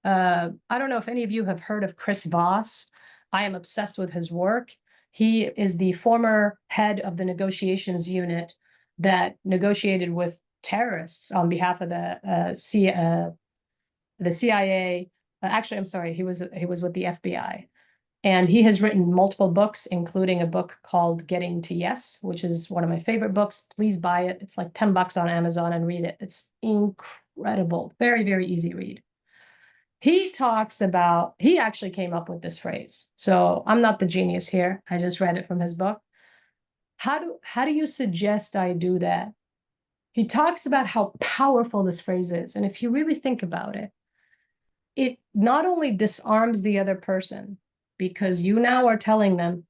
don't know if any of you have heard of Chris Voss. I am obsessed with his work. He is the former head of the negotiations unit that negotiated with terrorists on behalf of the CIA. Actually, I'm sorry, he was with the FBI. And he has written multiple books, including a book called Getting to Yes, which is one of my favorite books. Please buy it. It's like $10 on Amazon and read it. It's incredible. Very, very easy read. He talks about, he actually came up with this phrase. So I'm not the genius here. I just read it from his book. How do you suggest I do that? He talks about how powerful this phrase is. And if you really think about it, it not only disarms the other person, because you now are telling them,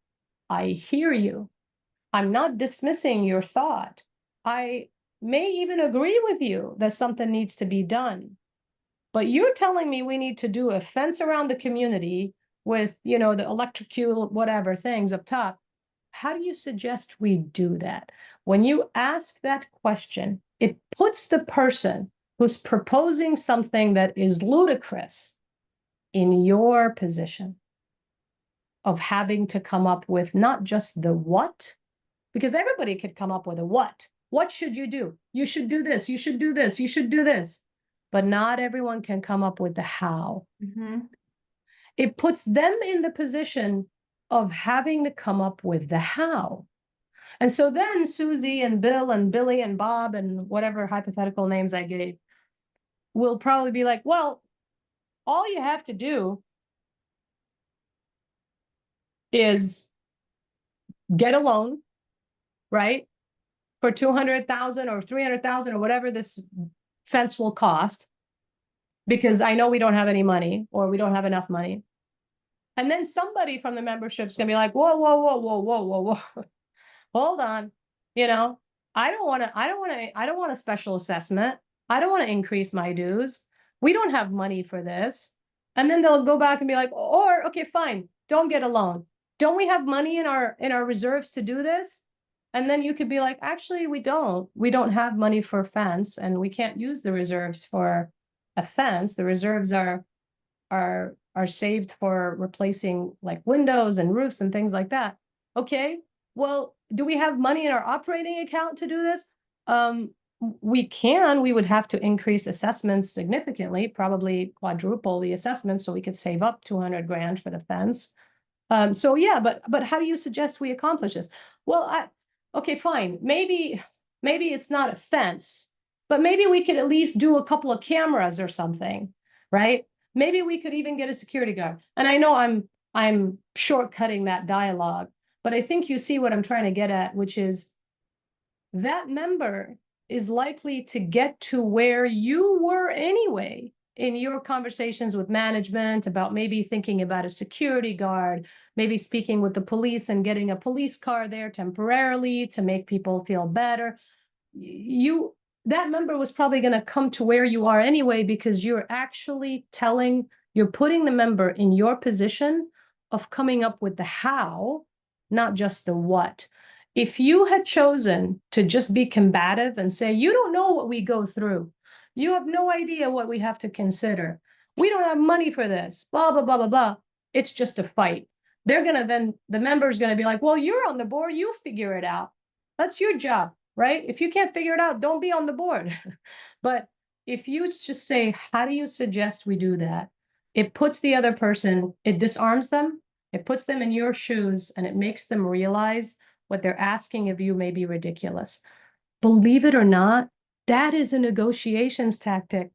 I hear you. I'm not dismissing your thought. I may even agree with you that something needs to be done. But you're telling me we need to do a fence around the community with, the electrocute, whatever things up top. How do you suggest we do that? When you ask that question, it puts the person who's proposing something that is ludicrous in your position of having to come up with not just the what, because everybody could come up with a what. What should you do? You should do this. You should do this. You should do this. But not everyone can come up with the how. Mm-hmm. It puts them in the position of having to come up with the how. And so then Susie and Bill and Billy and Bob and whatever hypothetical names I gave will probably be like, well, all you have to do is get a loan, right? For 200,000 or 300,000 or whatever this fence will cost, because I know we don't have any money or we don't have enough money. And then somebody from the membership's gonna be like, whoa, whoa, whoa, whoa, whoa, whoa, whoa. Hold on. I don't want a special assessment. I don't want to increase my dues. We don't have money for this. And then they'll go back and be like, or okay, fine, don't get a loan. Don't we have money in our reserves to do this? And then you could be like, actually, we don't have money for a fence, and we can't use the reserves for a fence. The reserves are saved for replacing like windows and roofs and things like that. Okay, well, do we have money in our operating account to do this? We would have to increase assessments significantly, probably quadruple the assessments, so we could save up 200 grand for the fence. So yeah, but how do you suggest we accomplish this? Well, okay, fine. Maybe it's not a fence, but maybe we could at least do a couple of cameras or something, right? Maybe we could even get a security guard. And I know I'm shortcutting that dialogue, But I think you see what I'm trying to get at, which is that member is likely to get to where you were anyway in your conversations with management about maybe thinking about a security guard, maybe speaking with the police and getting a police car there temporarily to make people feel better. That member was probably going to come to where you are anyway, because you're actually you're putting the member in your position of coming up with the how, not just the what. If you had chosen to just be combative and say, you don't know what we go through, you have no idea what we have to consider, we don't have money for this, blah, blah, blah, blah, blah, it's just a fight. The member's going to be like, well, you're on the board, you figure it out. That's your job, right? If you can't figure it out, don't be on the board. But if you just say, how do you suggest we do that? It puts the other person, it disarms them, it puts them in your shoes, and it makes them realize what they're asking of you may be ridiculous. Believe it or not, that is a negotiations tactic.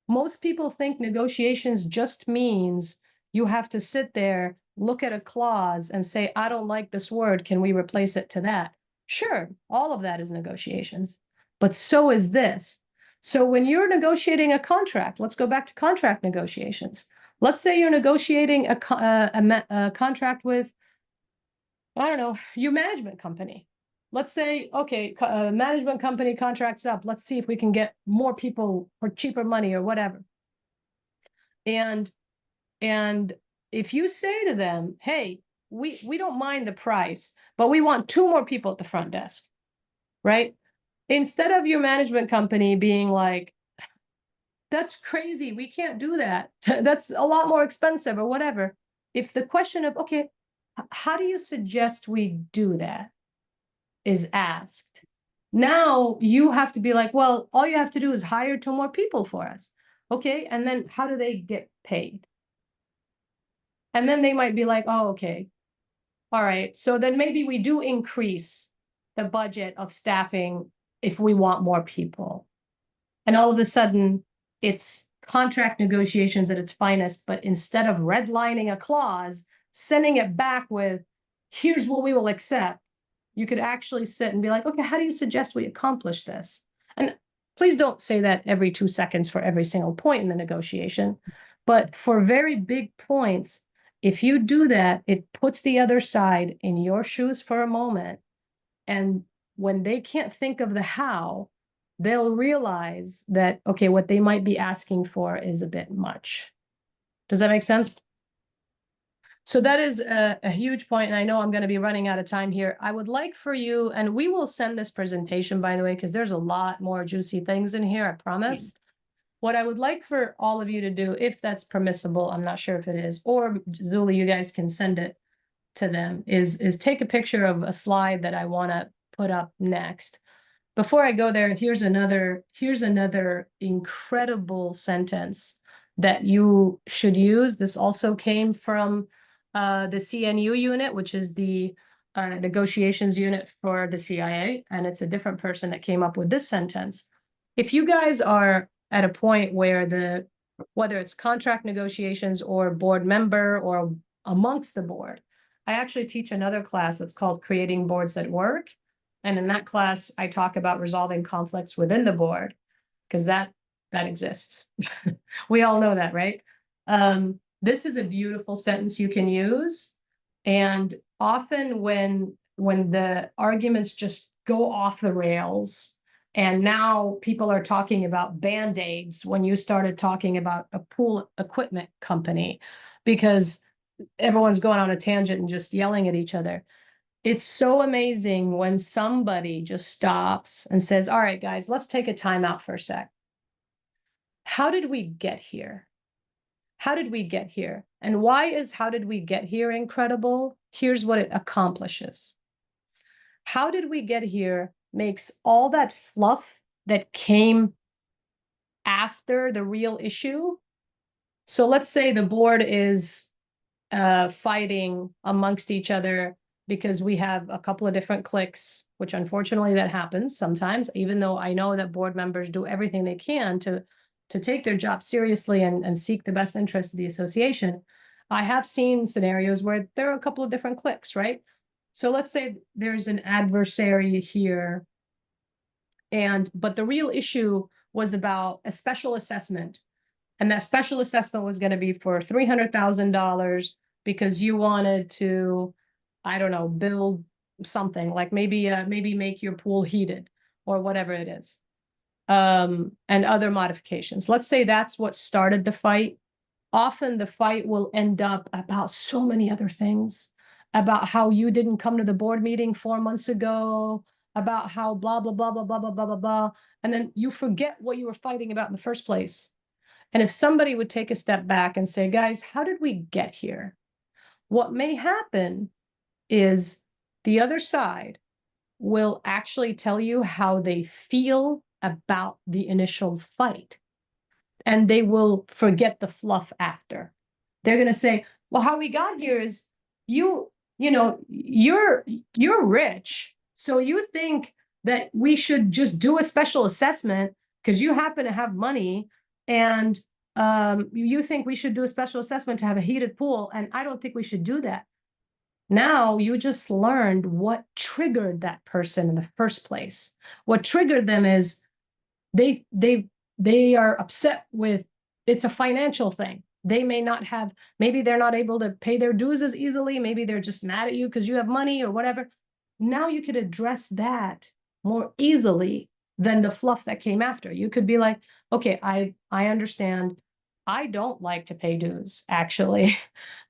Most people think negotiations just means you have to sit there, look at a clause and say, I don't like this word, can we replace it to that? Sure, all of that is negotiations, but so is this. So when you're negotiating a contract, let's go back to contract negotiations. Let's say you're negotiating a contract with, I don't know, your management company. Let's say, okay, management company contracts up. Let's see if we can get more people for cheaper money or whatever. And if you say to them, hey, we don't mind the price, but we want 2 more people at the front desk, right? Instead of your management company being like, that's crazy, we can't do that, that's a lot more expensive or whatever. If the question of, okay, how do you suggest we do that is asked, now you have to be like, well, all you have to do is hire 2 more people for us. Okay, and then how do they get paid? And then they might be like, oh, okay, all right, so then maybe we do increase the budget of staffing if we want more people. And all of a sudden, it's contract negotiations at its finest, but instead of redlining a clause, sending it back with, here's what we will accept, you could actually sit and be like, okay, how do you suggest we accomplish this? And please don't say that every 2 seconds for every single point in the negotiation, but for very big points, if you do that, it puts the other side in your shoes for a moment. And when they can't think of the how, they'll realize that, okay, what they might be asking for is a bit much. Does that make sense? So that is a huge point, and I know I'm going to be running out of time here. I would like for you, and we will send this presentation, by the way, because there's a lot more juicy things in here, I promise. What I would like for all of you to do, if that's permissible, I'm not sure if it is, or Zuli, you guys can send it to them, is take a picture of a slide that I want to put up next. Before I go there, here's another incredible sentence that you should use. This also came from the CNU unit, which is the negotiations unit for the CIA, and it's a different person that came up with this sentence. If you guys are at a point where whether it's contract negotiations or board member or amongst the board, I actually teach another class that's called Creating Boards That Work. And in that class, I talk about resolving conflicts within the board, because that exists. We all know that, right? This is a beautiful sentence you can use. And often when the arguments just go off the rails, and now people are talking about Band-Aids when you started talking about a pool equipment company, because everyone's going on a tangent and just yelling at each other. It's so amazing when somebody just stops and says, all right, guys, let's take a time out for a sec. How did we get here? How did we get here? And why is how did we get here incredible? Here's what it accomplishes. How did we get here makes all that fluff that came after the real issue. So let's say the board is fighting amongst each other because we have a couple of different cliques, which unfortunately that happens sometimes, even though I know that board members do everything they can to take their job seriously and seek the best interest of the association. I have seen scenarios where there are a couple of different cliques, right? So let's say there's an adversary here. But the real issue was about a special assessment. And that special assessment was going to be for $300,000 because you wanted to, I don't know, build something like maybe make your pool heated or whatever it is. And other modifications. Let's say that's what started the fight. Often the fight will end up about so many other things, about how you didn't come to the board meeting 4 months ago, about how blah, blah, blah, blah, blah, blah, blah, blah, blah. And then you forget what you were fighting about in the first place. And if somebody would take a step back and say, guys, how did we get here? What may happen is the other side will actually tell you how they feel about the initial fight. And they will forget the fluff after. They're going to say, well, how we got here is you're rich. So you think that we should just do a special assessment because you happen to have money, and you think we should do a special assessment to have a heated pool. And I don't think we should do that. Now you just learned what triggered that person in the first place. What triggered them is they are upset with, it's a financial thing. They may not have, maybe they're not able to pay their dues as easily. Maybe they're just mad at you because you have money or whatever. Now you could address that more easily than the fluff that came after. You could be like, okay, I understand. I don't like to pay dues, actually.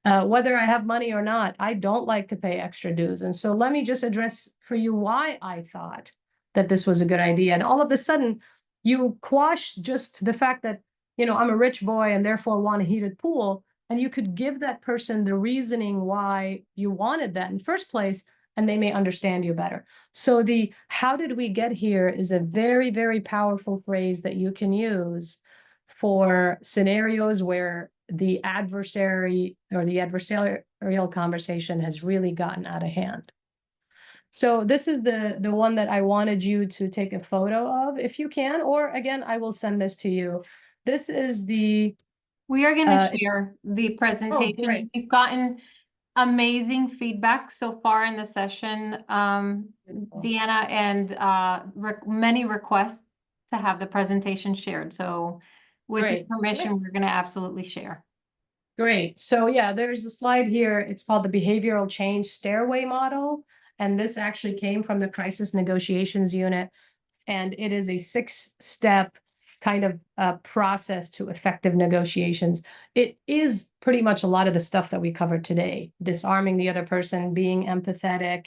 Whether I have money or not, I don't like to pay extra dues. And so let me just address for you why I thought that this was a good idea. And all of a sudden, you quash just the fact that, I'm a rich boy and therefore want a heated pool. And you could give that person the reasoning why you wanted that in the first place, and they may understand you better. So the how did we get here is a very, very powerful phrase that you can use for scenarios where the adversary or the adversarial conversation has really gotten out of hand. So this is the one that I wanted you to take a photo of if you can, or again, I will send this to you. This is the. We are going to it's- share the Oh, presentation. great. We've gotten amazing feedback so far in the session, Deanna, and many requests to have the presentation shared. So with your Great. permission, we're going to absolutely share. Great. So yeah, there's a slide here. It's called the Behavioral Change Stairway Model. And this actually came from the Crisis Negotiations Unit. And it is a 6-step kind of process to effective negotiations. It is pretty much a lot of the stuff that we covered today: disarming the other person, being empathetic,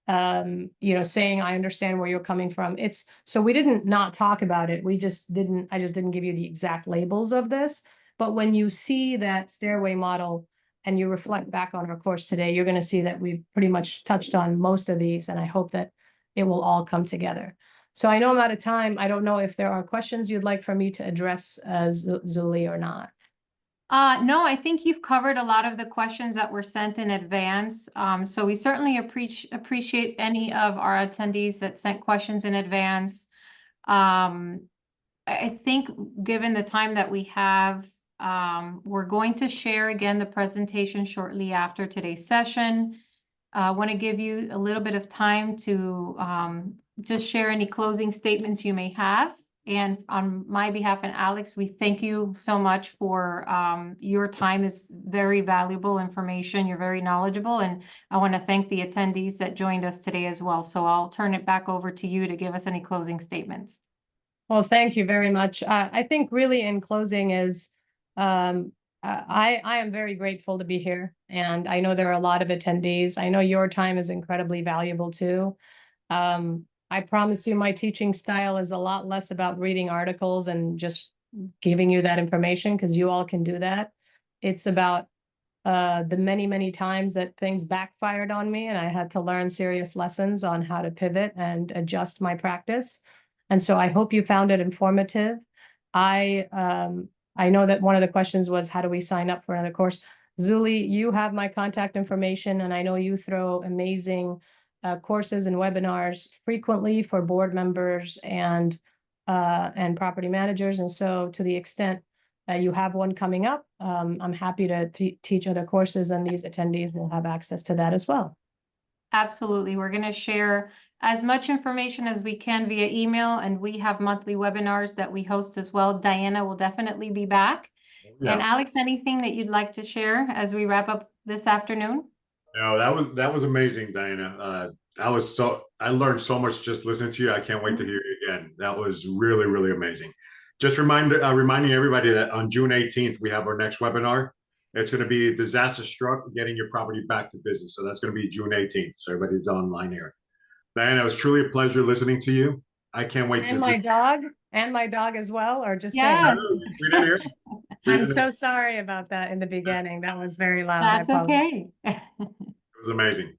saying, I understand where you're coming from. So we didn't not talk about it. I just didn't give you the exact labels of this. But when you see that stairway model and you reflect back on our course today, you're going to see that we've pretty much touched on most of these, and I hope that it will all come together. So I know I'm out of time. I don't know if there are questions you'd like for me to address, Zuli, or not. No, I think you've covered a lot of the questions that were sent in advance. So we certainly appreciate any of our attendees that sent questions in advance. I think given the time that we have, we're going to share again the presentation shortly after today's session. I want to give you a little bit of time to just share any closing statements you may have. And on my behalf and Alex, we thank you so much for your time. Is very valuable information. You're very knowledgeable. And I want to thank the attendees that joined us today as well. So I'll turn it back over to you to give us any closing statements. Well, thank you very much. I think really in closing is I am very grateful to be here. And I know there are a lot of attendees. I know your time is incredibly valuable too. I promise you my teaching style is a lot less about reading articles and just giving you that information, because you all can do that. It's about the many, many times that things backfired on me and I had to learn serious lessons on how to pivot and adjust my practice. And so I hope you found it informative. I know that one of the questions was, how do we sign up for another course? Zuli, you have my contact information, and I know you throw amazing courses and webinars frequently for board members and property managers. And so to the extent you have one coming up, I'm happy to teach other courses, and these attendees will have access to that as well. Absolutely. We're going to share as much information as we can via email, and we have monthly webinars that we host as well. Diana will definitely be back. And Yeah. Alex, anything that you'd like to share as we wrap up this afternoon? No, that was amazing, Diana. I learned so much just listening to you. I can't wait to hear you again. That was really, really amazing. Just reminding everybody that on June 18th, we have our next webinar. It's going to be disaster struck, getting your property back to business. So that's going to be June 18th. So everybody's online here. Diana, it was truly a pleasure listening to you. I can't wait And my dog as well, or just me? Yes. We didn't hear. I'm so sorry about that in the beginning. That was very loud. I That's apologize. okay. It was amazing.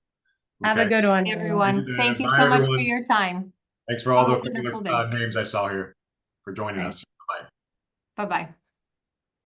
Have a Okay. good one. Everyone, Diana. thank you Bye, so much for everyone. your time. Thanks for all Have a the wonderful fabulous day. names I saw here for joining Okay. us. Bye. Bye-bye.